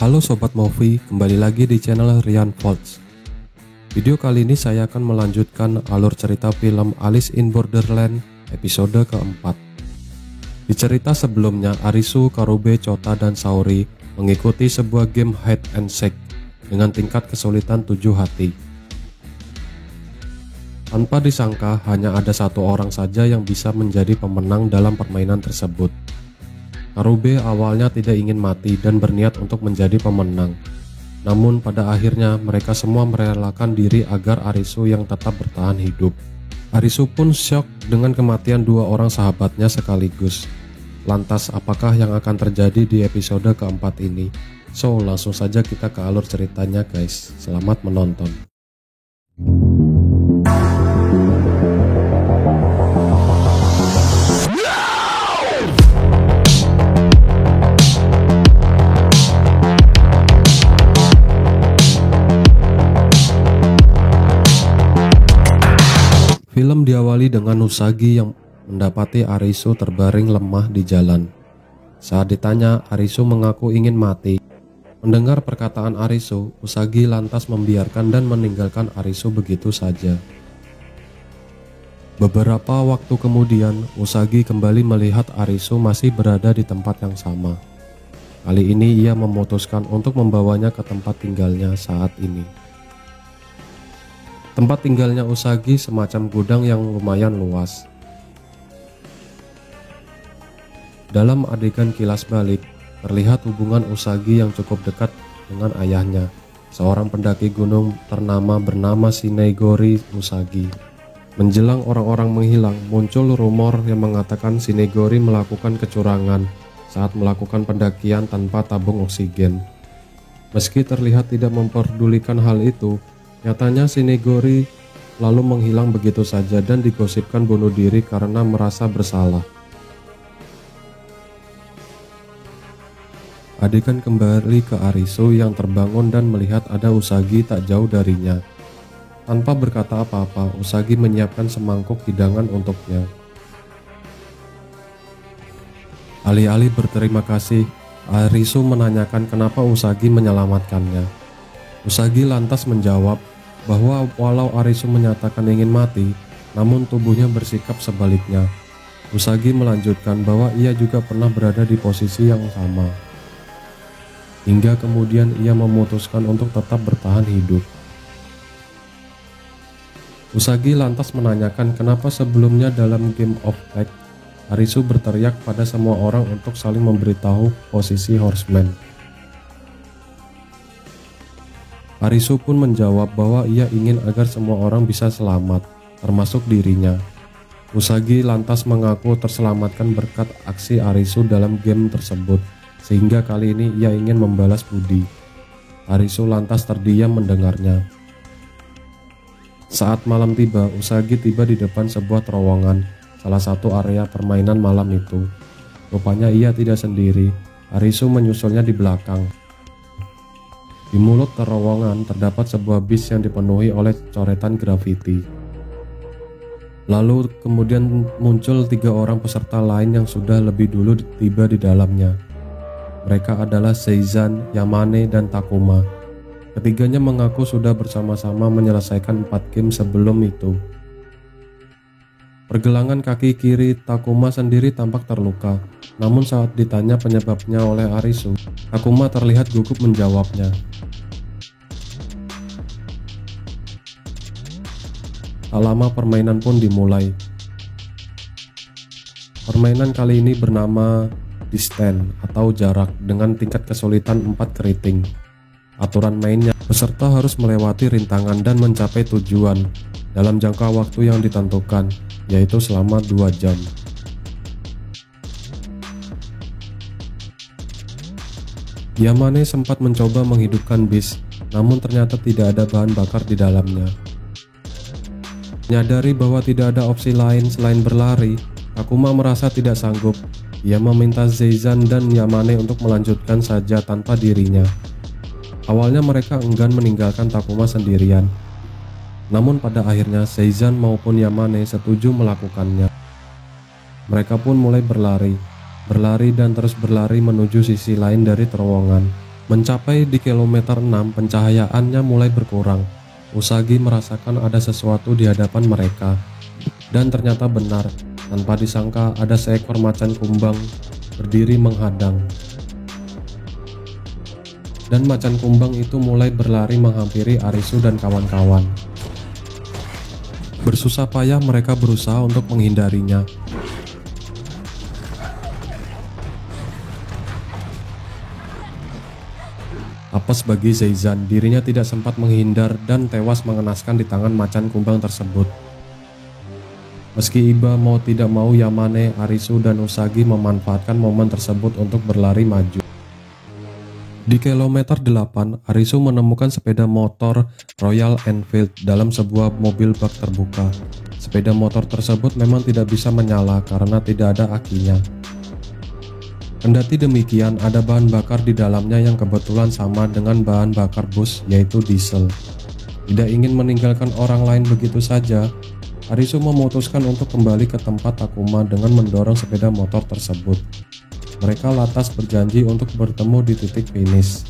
Halo Sobat Movie, kembali lagi di channel Rian Volts. Video kali ini saya akan melanjutkan alur cerita film Alice in Borderland episode keempat. Di cerita sebelumnya, Arisu, Karube, Chota, dan Saori mengikuti sebuah game hide and seek dengan tingkat kesulitan 7 hati. Tanpa disangka, hanya ada satu orang saja yang bisa menjadi pemenang dalam permainan tersebut. Karube awalnya tidak ingin mati dan berniat untuk menjadi pemenang. Namun pada akhirnya mereka semua merelakan diri agar Arisu yang tetap bertahan hidup. Arisu pun syok dengan kematian dua orang sahabatnya sekaligus. Lantas apakah yang akan terjadi di episode keempat ini? So langsung saja kita ke alur ceritanya guys. Selamat menonton. Film diawali dengan Usagi yang mendapati Arisu terbaring lemah di jalan. Saat ditanya, Arisu mengaku ingin mati. Mendengar perkataan Arisu, Usagi lantas membiarkan dan meninggalkan Arisu begitu saja. Beberapa waktu kemudian, Usagi kembali melihat Arisu masih berada di tempat yang sama. Kali ini ia memutuskan untuk membawanya ke tempat tinggalnya saat ini. Tempat tinggalnya Usagi semacam gudang yang lumayan luas. Dalam adegan kilas balik, terlihat hubungan Usagi yang cukup dekat dengan ayahnya, seorang pendaki gunung ternama bernama Shinigori Usagi. Menjelang orang-orang menghilang, muncul rumor yang mengatakan Shinigori melakukan kecurangan saat melakukan pendakian tanpa tabung oksigen. Meski terlihat tidak memperdulikan hal itu, nyatanya Shinigori lalu menghilang begitu saja dan digosipkan bunuh diri karena merasa bersalah. Adegan kembali ke Arisu yang terbangun dan melihat ada Usagi tak jauh darinya. Tanpa berkata apa-apa, Usagi menyiapkan semangkuk hidangan untuknya. Alih-alih berterima kasih, Arisu menanyakan kenapa Usagi menyelamatkannya. Usagi lantas menjawab bahwa walau Arisu menyatakan ingin mati, namun tubuhnya bersikap sebaliknya. Usagi melanjutkan bahwa ia juga pernah berada di posisi yang sama. Hingga kemudian ia memutuskan untuk tetap bertahan hidup. Usagi lantas menanyakan kenapa sebelumnya dalam Game of Tag, Arisu berteriak pada semua orang untuk saling memberitahu posisi Horseman. Arisu pun menjawab bahwa ia ingin agar semua orang bisa selamat, termasuk dirinya. Usagi lantas mengaku terselamatkan berkat aksi Arisu dalam game tersebut, sehingga kali ini ia ingin membalas budi. Arisu lantas terdiam mendengarnya. Saat malam tiba, Usagi tiba di depan sebuah terowongan, salah satu area permainan malam itu. Rupanya ia tidak sendiri, Arisu menyusulnya di belakang. Di mulut terowongan terdapat sebuah bis yang dipenuhi oleh coretan grafiti. Lalu kemudian muncul 3 orang peserta lain yang sudah lebih dulu tiba di dalamnya. Mereka adalah Seizan, Yamane, dan Takuma. Ketiganya mengaku sudah bersama-sama menyelesaikan 4 game sebelum itu. Pergelangan kaki kiri Takuma sendiri tampak terluka. Namun saat ditanya penyebabnya oleh Arisu, Takuma terlihat gugup menjawabnya. Tak lama permainan pun dimulai. Permainan kali ini bernama Distance atau jarak dengan tingkat kesulitan 4 keriting. Aturan mainnya, peserta harus melewati rintangan dan mencapai tujuan dalam jangka waktu yang ditentukan, yaitu selama 2 jam. Yamane sempat mencoba menghidupkan bis, namun ternyata tidak ada bahan bakar di dalamnya. Menyadari bahwa tidak ada opsi lain selain berlari, Takuma merasa tidak sanggup. Ia meminta Seizan dan Yamane untuk melanjutkan saja tanpa dirinya. Awalnya mereka enggan meninggalkan Takuma sendirian. Namun pada akhirnya Seizan maupun Yamane setuju melakukannya. Mereka pun mulai berlari dan terus berlari menuju sisi lain dari terowongan. Mencapai di kilometer 6, pencahayaannya mulai berkurang. Usagi merasakan ada sesuatu di hadapan mereka. Dan ternyata benar, tanpa disangka ada seekor macan kumbang berdiri menghadang. Dan macan kumbang itu mulai berlari menghampiri Arisu dan kawan-kawan. Bersusah payah mereka berusaha untuk menghindarinya. Apes bagi Zeizan, dirinya tidak sempat menghindar dan tewas mengenaskan di tangan macan kumbang tersebut. Meski Iba mau tidak mau, Yamane, Arisu, dan Usagi memanfaatkan momen tersebut untuk berlari maju. Di kilometer 8, Arisu menemukan sepeda motor Royal Enfield dalam sebuah mobil bak terbuka. Sepeda motor tersebut memang tidak bisa menyala karena tidak ada akinya. Kendati demikian, ada bahan bakar di dalamnya yang kebetulan sama dengan bahan bakar bus, yaitu diesel. Tidak ingin meninggalkan orang lain begitu saja, Arisu memutuskan untuk kembali ke tempat Takuma dengan mendorong sepeda motor tersebut. Mereka lantas berjanji untuk bertemu di titik finish.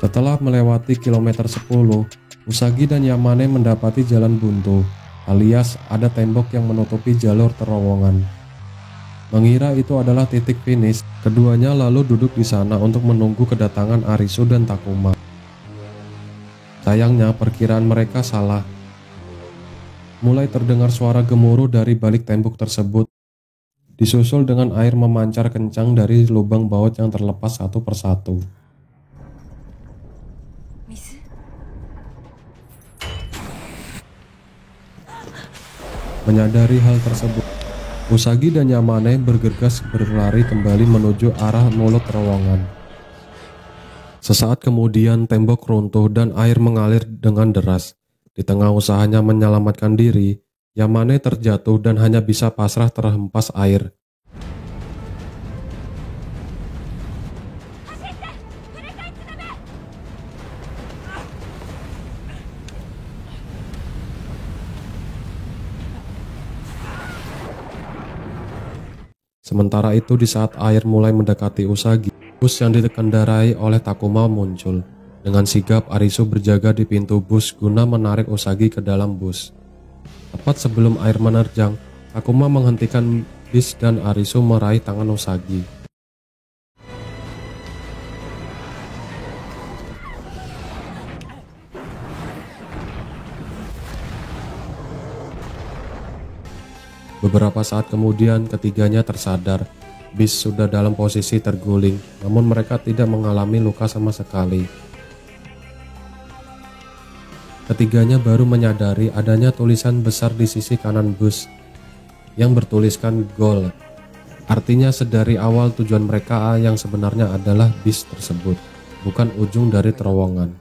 Setelah melewati kilometer 10, Usagi dan Yamane mendapati jalan buntu, alias ada tembok yang menutupi jalur terowongan. Mengira itu adalah titik finish, keduanya lalu duduk di sana untuk menunggu kedatangan Arisu dan Takuma. Sayangnya perkiraan mereka salah. Mulai terdengar suara gemuruh dari balik tembok tersebut, disusul dengan air memancar kencang dari lubang baut yang terlepas satu persatu. Menyadari hal tersebut, Usagi dan Yamane bergegas berlari kembali menuju arah mulut terowongan. Sesaat kemudian tembok runtuh dan air mengalir dengan deras. Di tengah usahanya menyelamatkan diri, Yamane terjatuh dan hanya bisa pasrah terhempas air. Sementara itu, di saat air mulai mendekati Usagi, bus yang dikendarai oleh Takuma muncul. Dengan sigap, Arisu berjaga di pintu bus guna menarik Usagi ke dalam bus. Tepat sebelum air menerjang, Takuma menghentikan bis dan Arisu meraih tangan Usagi. Beberapa saat kemudian, ketiganya tersadar. Bis sudah dalam posisi terguling, namun mereka tidak mengalami luka sama sekali. Ketiganya baru menyadari adanya tulisan besar di sisi kanan bus yang bertuliskan goal. Artinya sedari awal tujuan mereka yang sebenarnya adalah bis tersebut, bukan ujung dari terowongan.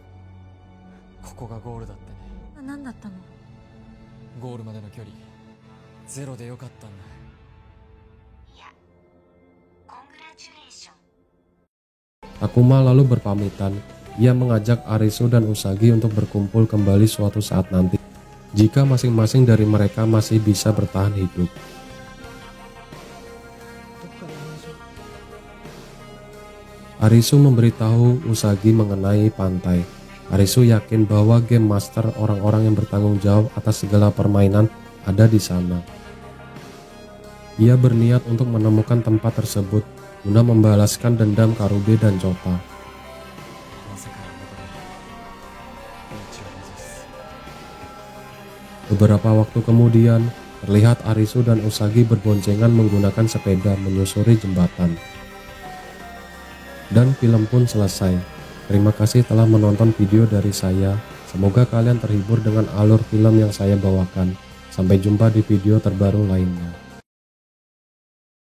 Takuma lalu berpamitan. Ia mengajak Arisu dan Usagi untuk berkumpul kembali suatu saat nanti, jika masing-masing dari mereka masih bisa bertahan hidup. Arisu memberitahu Usagi mengenai pantai. Arisu yakin bahwa Game Master, orang-orang yang bertanggung jawab atas segala permainan, ada di sana. Ia berniat untuk menemukan tempat tersebut guna membalaskan dendam Karude dan Chota. Beberapa waktu kemudian, terlihat Arisu dan Usagi berboncengan menggunakan sepeda menyusuri jembatan. Dan film pun selesai. Terima kasih telah menonton video dari saya. Semoga kalian terhibur dengan alur film yang saya bawakan. Sampai jumpa di video terbaru lainnya.